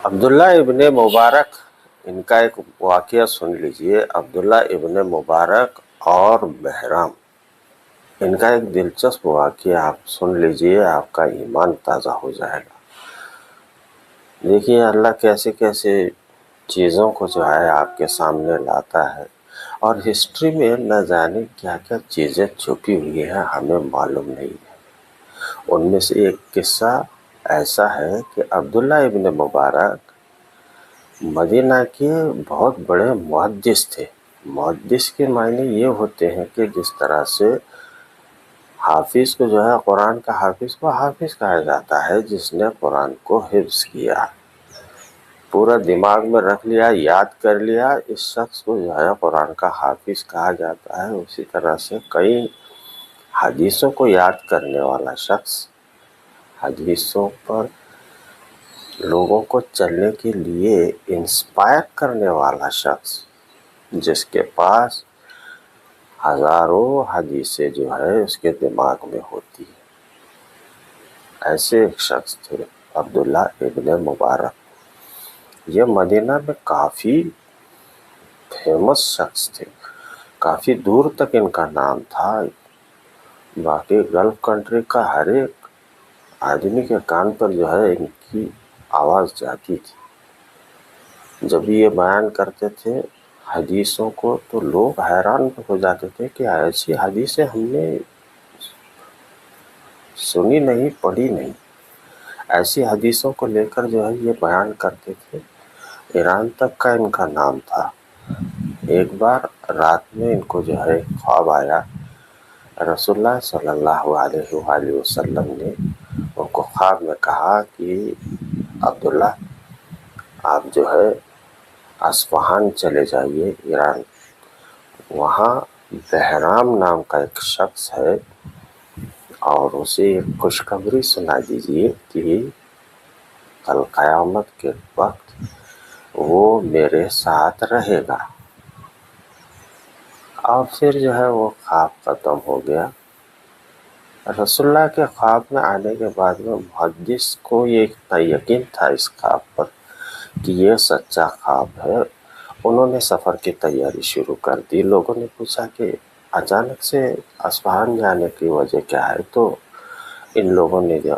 عبداللہ ابن مبارک، ان کا ایک واقعہ سن لیجئے۔ عبداللہ ابن مبارک اور بہرام، ان کا ایک دلچسپ واقعہ آپ سن لیجئے، آپ کا ایمان تازہ ہو جائے گا۔ دیکھیے اللہ کیسے کیسے چیزوں کو جو ہے آپ کے سامنے لاتا ہے، اور ہسٹری میں نہ جانے کیا کیا چیزیں چھپی ہوئی ہیں، ہمیں معلوم نہیں ہے۔ ان میں سے ایک قصہ ایسا ہے کہ عبداللہ ابن مبارک مدینہ کے بہت بڑے محدث تھے۔ محدث کے معنی یہ ہوتے ہیں کہ جس طرح سے حافظ کو جو ہے قرآن کا حافظ کو حافظ کہا جاتا ہے، جس نے قرآن کو حفظ کیا، پورا دماغ میں رکھ لیا، یاد کر لیا، اس شخص کو جو ہے قرآن کا حافظ کہا جاتا ہے۔ اسی طرح سے کئی حدیثوں کو یاد کرنے والا شخص، حدیثوں پر لوگوں کو چلنے کے لیے انسپائر کرنے والا شخص، جس کے پاس ہزاروں حدیثیں جو ہے اس کے دماغ میں ہوتی ہیں، ایسے ایک شخص تھے عبداللہ ابن مبارک۔ یہ مدینہ میں کافی فیمس شخص تھے، کافی دور تک ان کا نام تھا۔ باقی گلف کنٹری کا ہر ایک آدمی کے کان پر جو ہے ان کی آواز جاتی تھی۔ جب یہ بیان کرتے تھے حدیثوں کو تو لوگ حیران ہو جاتے تھے کہ ایسی حدیثیں ہم نے سنی نہیں، پڑھی نہیں۔ ایسی حدیثوں کو لے کر جو ہے یہ بیان کرتے تھے۔ ایران تک کا ان کا نام تھا۔ ایک بار رات میں ان کو جو ہے خواب آیا، رسول اللہ صلی اللہ علیہ وآلہ وسلم نے ان کو خواب میں کہا کہ عبداللہ آپ جو ہے اصفہان چلے جائیے، ایران، وہاں بہرام نام کا ایک شخص ہے، اور اسے ایک خوشخبری سنا دیجیے کہ کل قیامت کے وقت وہ میرے ساتھ رہے گا۔ اور پھر جو ہے وہ خواب ختم ہو گیا۔ رسول اللہ کے خواب میں آنے کے بعد میں محدث کو یہ اتنا یقین تھا اس خواب پر کہ یہ سچا خواب ہے، انہوں نے سفر کی تیاری شروع کر دی۔ لوگوں نے پوچھا کہ اچانک سے اصفہان جانے کی وجہ کیا ہے، تو ان لوگوں نے جو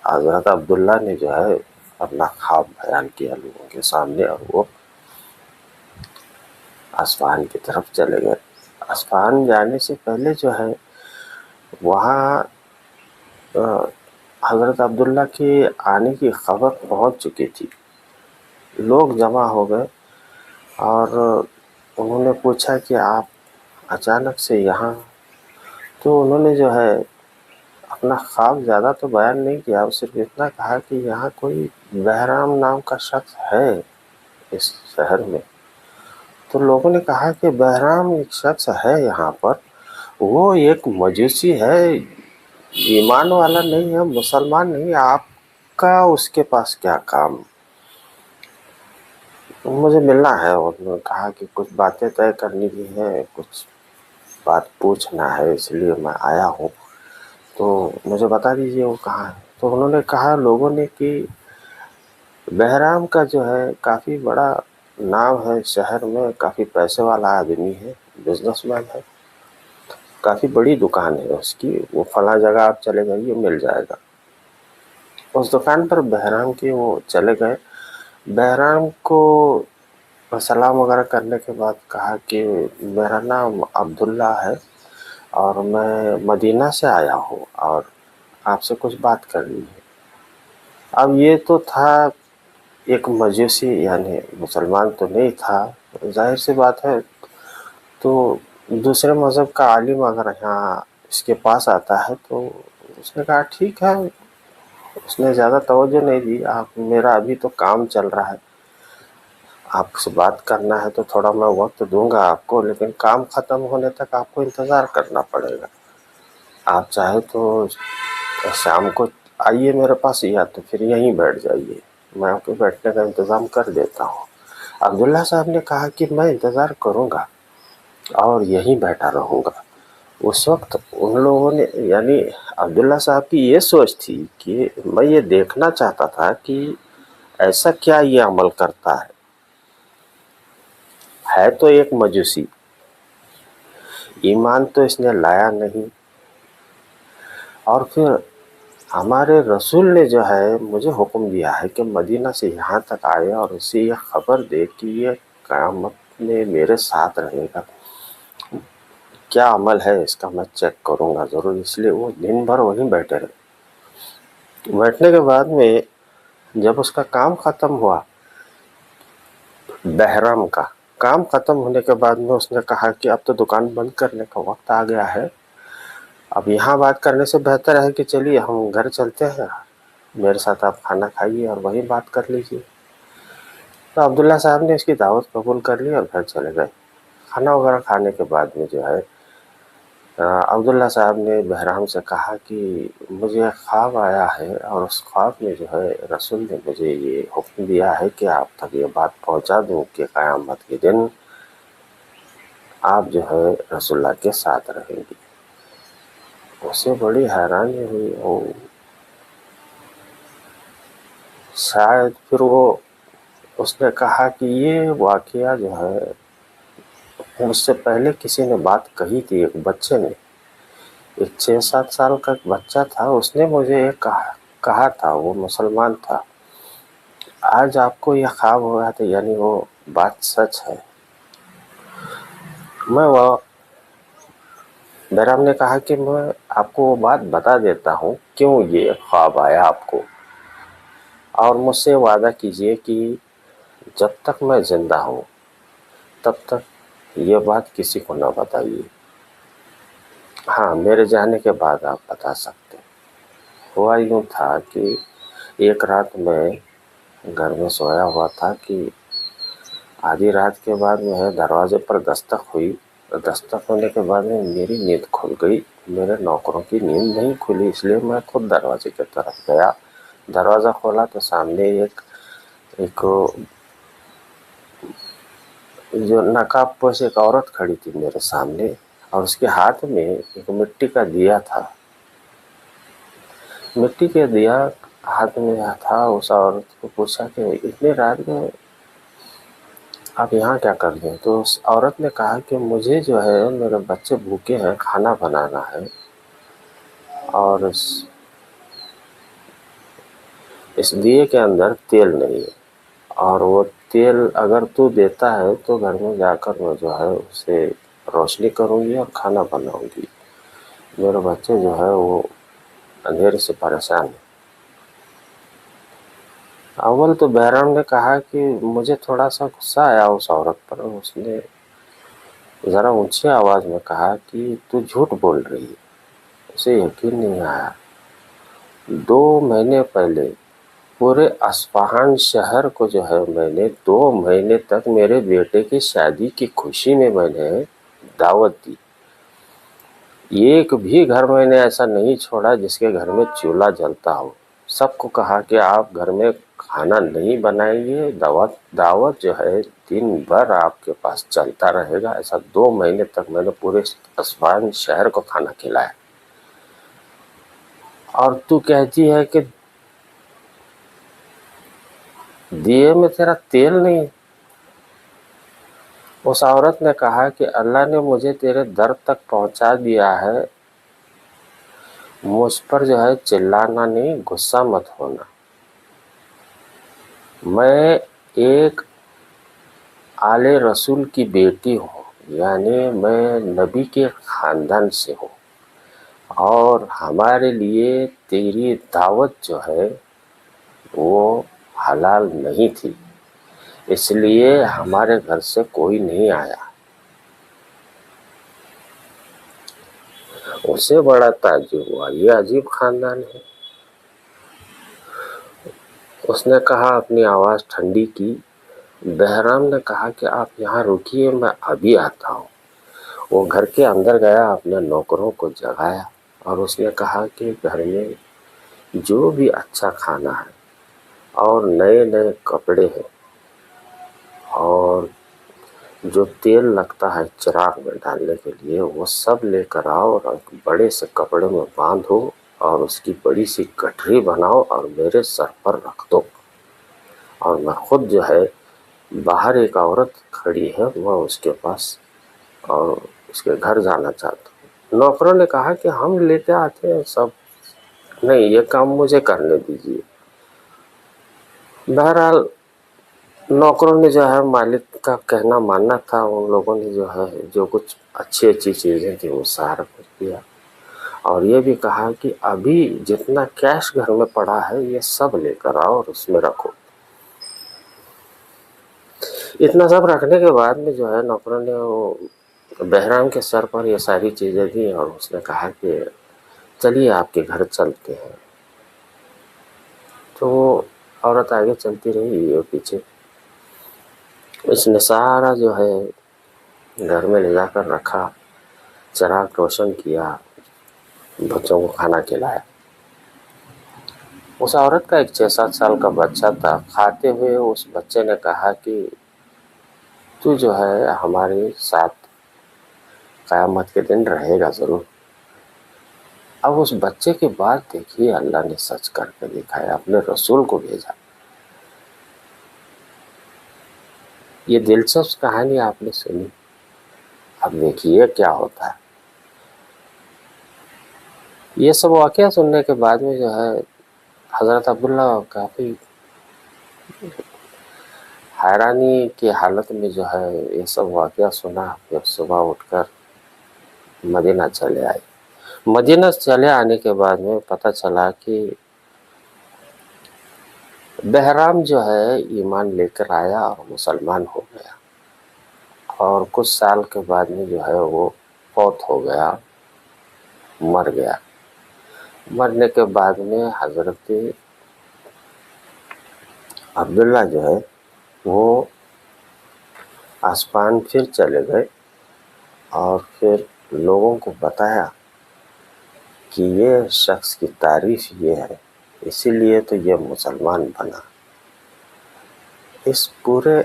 حضرت عبداللہ نے جو ہے اپنا خواب بیان کیا لوگوں کے سامنے، اور وہ اصفہان کی طرف چلے گئے۔ اصفہان جانے سے پہلے جو ہے وہاں حضرت عبداللہ کے آنے کی خبر پہنچ چکی تھی۔ لوگ جمع ہو گئے اور انہوں نے پوچھا کہ آپ اچانک سے یہاں، تو انہوں نے جو ہے اپنا خواب زیادہ تو بیان نہیں کیا، صرف اتنا کہا کہ یہاں کوئی بہرام نام کا شخص ہے اس شہر میں۔ تو لوگوں نے کہا کہ بہرام ایک شخص ہے یہاں پر، وہ ایک مجوسی ہے، ایمان والا نہیں ہے، مسلمان نہیں، آپ کا اس کے پاس کیا کام؟ مجھے ملنا ہے۔ انہوں نے کہا کہ کچھ باتیں طے کرنی بھی ہیں، کچھ بات پوچھنا ہے، اس لیے میں آیا ہوں، تو مجھے بتا دیجئے وہ کہاں ہے۔ تو انہوں نے کہا لوگوں نے کہ بہرام کا جو ہے کافی بڑا نام ہے شہر میں، کافی پیسے والا آدمی ہے، بزنس مین ہے، کافی بڑی دکان ہے اس کی، وہ فلاں جگہ آپ چلے جائیے مل جائے گا۔ اس دکان پر بہرام کے وہ چلے گئے۔ بہرام کو سلام وغیرہ کرنے کے بعد کہا کہ میرا نام عبداللہ ہے اور میں مدینہ سے آیا ہوں اور آپ سے کچھ بات کرنی ہے۔ اب یہ تو تھا ایک مجوسی، یعنی مسلمان تو نہیں تھا، ظاہر سی بات ہے، تو دوسرے مذہب کا عالم اگر یہاں اس کے پاس آتا ہے تو اس نے کہا ٹھیک ہے، اس نے زیادہ توجہ نہیں دی، آپ میرا ابھی تو کام چل رہا ہے، آپ سے بات کرنا ہے تو تھوڑا میں وقت دوں گا آپ کو، لیکن کام ختم ہونے تک آپ کو انتظار کرنا پڑے گا۔ آپ چاہے تو شام کو آئیے میرے پاس، یا تو پھر یہیں بیٹھ جائیے، میں آپ کے بیٹھنے کا انتظام کر دیتا ہوں۔ عبداللہ صاحب نے کہا کہ میں انتظار کروں گا اور یہیں بیٹھا رہوں گا۔ اس وقت ان لوگوں نے، یعنی عبداللہ صاحب کی یہ سوچ تھی کہ میں یہ دیکھنا چاہتا تھا کہ ایسا کیا یہ عمل کرتا ہے تو ایک مجوسی، ایمان تو اس نے لایا نہیں، اور پھر ہمارے رسول نے جو ہے مجھے حکم دیا ہے کہ مدینہ سے یہاں تک آئے اور اسے یہ خبر دے کہ یہ قیامت میں میرے ساتھ رہے گا، کیا عمل ہے اس کا میں چیک کروں گا ضرور۔ اس لیے وہ دن بھر وہیں بیٹھے رہے۔ بیٹھنے کے بعد میں جب اس کا کام ختم ہوا، بہرام کا کام ختم ہونے کے بعد میں اس نے کہا کہ اب تو دکان بند کرنے کا وقت آ گیا ہے، اب یہاں بات کرنے سے بہتر ہے کہ چلیے ہم گھر چلتے ہیں، میرے ساتھ آپ کھانا کھائیے اور وہیں بات کر لیجیے۔ تو عبداللہ صاحب نے اس کی دعوت قبول کر لی اور گھر چلے گئے۔ کھانا وغیرہ کھانے کے بعد میں جو ہے عبداللہ صاحب نے بہرام سے کہا کہ مجھے خواب آیا ہے، اور اس خواب میں جو ہے رسول نے مجھے یہ حکم دیا ہے کہ آپ تک یہ بات پہنچا دوں کہ قیامت کے دن آپ جو ہے رسول اللہ کے ساتھ رہیں گی۔ اسے بڑی حیرانی ہوئی، اور شاید پھر اس نے کہا کہ یہ واقعہ جو ہے مجھ سے پہلے کسی نے بات کہی تھی، ایک بچے نے، ایک 6-7 سال کا بچہ تھا، اس نے مجھے کہا تھا، وہ مسلمان تھا، آج آپ کو یہ خواب ہو گیا تھا، یعنی وہ بات سچ ہے۔ بہرام نے کہا کہ میں آپ کو وہ بات بتا دیتا ہوں کیوں یہ خواب آیا آپ کو، اور مجھ سے وعدہ کیجئے کہ جب تک میں زندہ ہوں تب تک یہ بات کسی کو نہ بتائیے، ہاں میرے جانے کے بعد آپ بتا سکتے۔ ہوا یوں تھا کہ ایک رات میں گھر میں سویا ہوا تھا کہ آدھی رات کے بعد میں دروازے پر دستک ہوئی، دستک ہونے کے بعد میں میری نیند کھل گئی، میرے نوکروں کی نیند نہیں کھلی، اس لیے میں خود دروازے کی طرف گیا۔ دروازہ کھولا تو سامنے ایک جو نقاب پوش ایک عورت کھڑی تھی میرے سامنے، اور اس کے ہاتھ میں ایک مٹی کا دیا تھا۔ مٹی کے دیا ہاتھ میں تھا۔ اس عورت کو پوچھا کہ اتنی رات میں آپ یہاں کیا کر رہے ہیں؟ تو اس عورت نے کہا کہ مجھے جو ہے میرے بچے بھوکے ہیں، کھانا بنانا ہے، اور اس دیے کے اندر تیل نہیں ہے، اور وہ تیل اگر تو دیتا ہے تو گھر میں جا کر میں جو ہے اسے روشنی کروں گی اور کھانا بناؤں گی، میرے بچے جو ہے وہ اندھیرے سے پریشان ہیں۔ اول تو بہرام نے کہا کہ مجھے تھوڑا سا غصہ آیا اس عورت پر، اس نے ذرا اونچی آواز میں کہا کہ تو جھوٹ بول رہی ہے، اسے یقین نہیں آیا۔ 2 مہینے پہلے پورے اصفہان شہر کو جو ہے میں نے 2 مہینے تک میرے بیٹے کی شادی کی خوشی میں نے دعوت دی، ایک بھی گھر میں نے ایسا نہیں چھوڑا جس کے گھر میں چولہا جلتا ہو، سب کو کہا کہ آپ گھر میں کھانا نہیں بنائیے، دعوت جو ہے دن بھر آپ کے پاس چلتا رہے گا۔ ایسا 2 مہینے تک میں نے پورے اصفہان شہر کو کھانا کھلایا، اور تو کہتی ہے کہ دیے میں تیرا تیل نہیں۔ اس عورت نے کہا کہ اللہ نے مجھے تیرے در تک پہنچا دیا ہے، مجھ پر جو ہے چلانا نہیں، غصہ مت ہونا، میں ایک آل رسول کی بیٹی ہوں، یعنی میں نبی کے خاندان سے ہوں، اور ہمارے لیے تیری دعوت جو ہے وہ حلال نہیں تھی، اس لیے ہمارے گھر سے کوئی نہیں آیا۔ اسے بڑا تعجب ہوا، یہ عجیب خاندان ہے۔ اس نے کہا، اپنی آواز ٹھنڈی کی۔ بہرام نے کہا کہ آپ یہاں رکیے، میں ابھی آتا ہوں۔ وہ گھر کے اندر گیا، اپنے نوکروں کو جگایا، اور اس نے کہا کہ گھر میں جو بھی اچھا کھانا ہے اور نئے نئے کپڑے ہیں اور جو تیل لگتا ہے چراغ میں ڈالنے کے لیے، وہ سب لے کر آؤ، اور ایک بڑے سے کپڑے میں باندھو، اور اس کی بڑی سی گٹھری بناؤ اور میرے سر پر رکھ دو۔ اور میں خود جو ہے باہر ایک عورت کھڑی ہے، میں اس کے پاس اور اس کے گھر جانا چاہتا ہوں۔ نوکروں نے کہا کہ ہم لیتے آتے ہیں سب، نہیں یہ کام مجھے کرنے دیجیے۔ بہرحال نوکروں نے جو ہے مالک کا کہنا ماننا تھا، ان لوگوں نے جو ہے جو کچھ اچھی اچھی چیزیں تھیں وہ سارا کچھ دیا، اور یہ بھی کہا کہ ابھی جتنا کیش گھر میں پڑا ہے یہ سب لے کر آؤ اور اس میں رکھو۔ اتنا سب رکھنے کے بعد میں جو ہے نوکروں نے وہ بہرام کے سر پر یہ ساری چیزیں دی، اور اس نے کہا کہ چلیے آپ کے گھر چلتے ہیں۔ تو وہ عورت آگے چلتی رہی، یہ پیچھے۔ اس نے سارا جو ہے گھر میں لے جا کر رکھا، چراغ روشن کیا، بچوں کو کھانا کھلایا۔ اس عورت کا ایک 6-7 سال کا بچہ تھا۔ کھاتے ہوئے اس بچے نے کہا کہ تو جو ہے ہمارے ساتھ قیامت کے دن رہے گا ضرور۔ اب اس بچے کی بات دیکھیے، اللہ نے سچ کر کے دکھایا، اپنے رسول کو بھیجا۔ یہ دلچسپ کہانی آپ نے سنی، اب دیکھیے کیا ہوتا ہے۔ یہ سب واقعہ سننے کے بعد میں جو ہے حضرت عبداللہ کافی حیرانی کی حالت میں جو ہے یہ سب واقعہ سنا۔ پھر صبح اٹھ کر مدینہ چلے آئے۔ مدینہ چلے آنے کے بعد میں پتہ چلا کہ بہرام جو ہے ایمان لے کر آیا اور مسلمان ہو گیا، اور کچھ سال کے بعد میں جو ہے وہ فوت ہو گیا، مر گیا۔ مرنے کے بعد میں حضرت عبداللہ جو ہے وہ آسمان پھر چلے گئے، اور پھر لوگوں کو بتایا کہ یہ شخص کی تعریف یہ ہے، اسی لیے تو یہ مسلمان بنا۔ اس پورے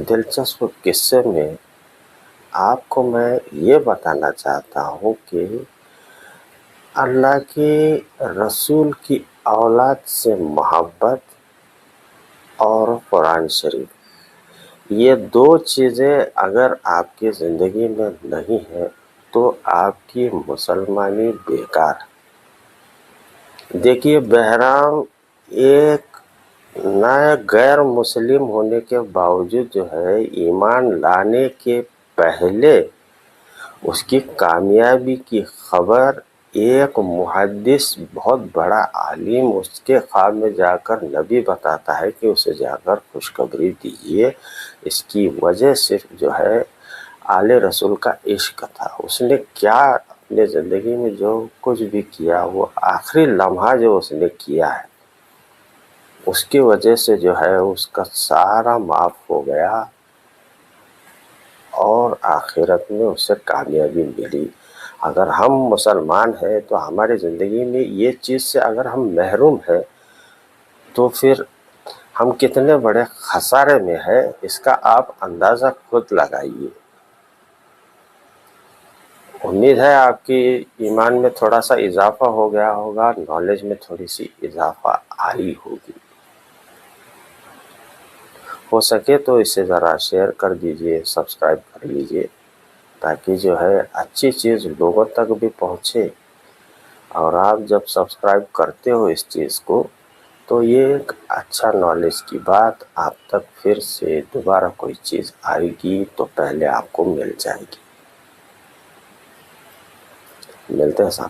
دلچسپ قصے میں آپ کو میں یہ بتانا چاہتا ہوں کہ اللہ کے رسول کی اولاد سے محبت اور قرآن شریف، یہ دو چیزیں اگر آپ کی زندگی میں نہیں ہیں تو آپ کی مسلمانی بیکار ہے۔ دیکھیے بہرام ایک نئے غیر مسلم ہونے کے باوجود جو ہے ایمان لانے کے پہلے اس کی کامیابی کی خبر ایک محدث بہت بڑا عالم اس کے خواب میں جا کر نبی بتاتا ہے کہ اسے جا کر خوشخبری دیجیے۔ اس کی وجہ صرف جو ہے آل رسول کا عشق تھا۔ اس نے کیا اپنے زندگی میں جو کچھ بھی کیا، وہ آخری لمحہ جو اس نے کیا ہے اس کی وجہ سے جو ہے اس کا سارا معاف ہو گیا، اور آخرت میں اسے کامیابی ملی۔ اگر ہم مسلمان ہیں تو ہماری زندگی میں یہ چیز سے اگر ہم محروم ہیں تو پھر ہم کتنے بڑے خسارے میں ہیں، اس کا آپ اندازہ خود لگائیے۔ امید ہے آپ کی ایمان میں تھوڑا سا اضافہ ہو گیا ہوگا، نالج میں تھوڑی سی اضافہ آئی ہوگی۔ ہو سکے تو اسے ذرا شیئر کر دیجئے، سبسکرائب کر لیجئے، تاکہ جو ہے اچھی چیز لوگوں تک بھی پہنچے۔ اور آپ جب سبسکرائب کرتے ہو اس چیز کو تو یہ ایک اچھا نالج کی بات آپ تک پھر سے دوبارہ کوئی چیز آئے گی تو پہلے آپ کو مل جائے گی۔ ملتے ہیں صاحب۔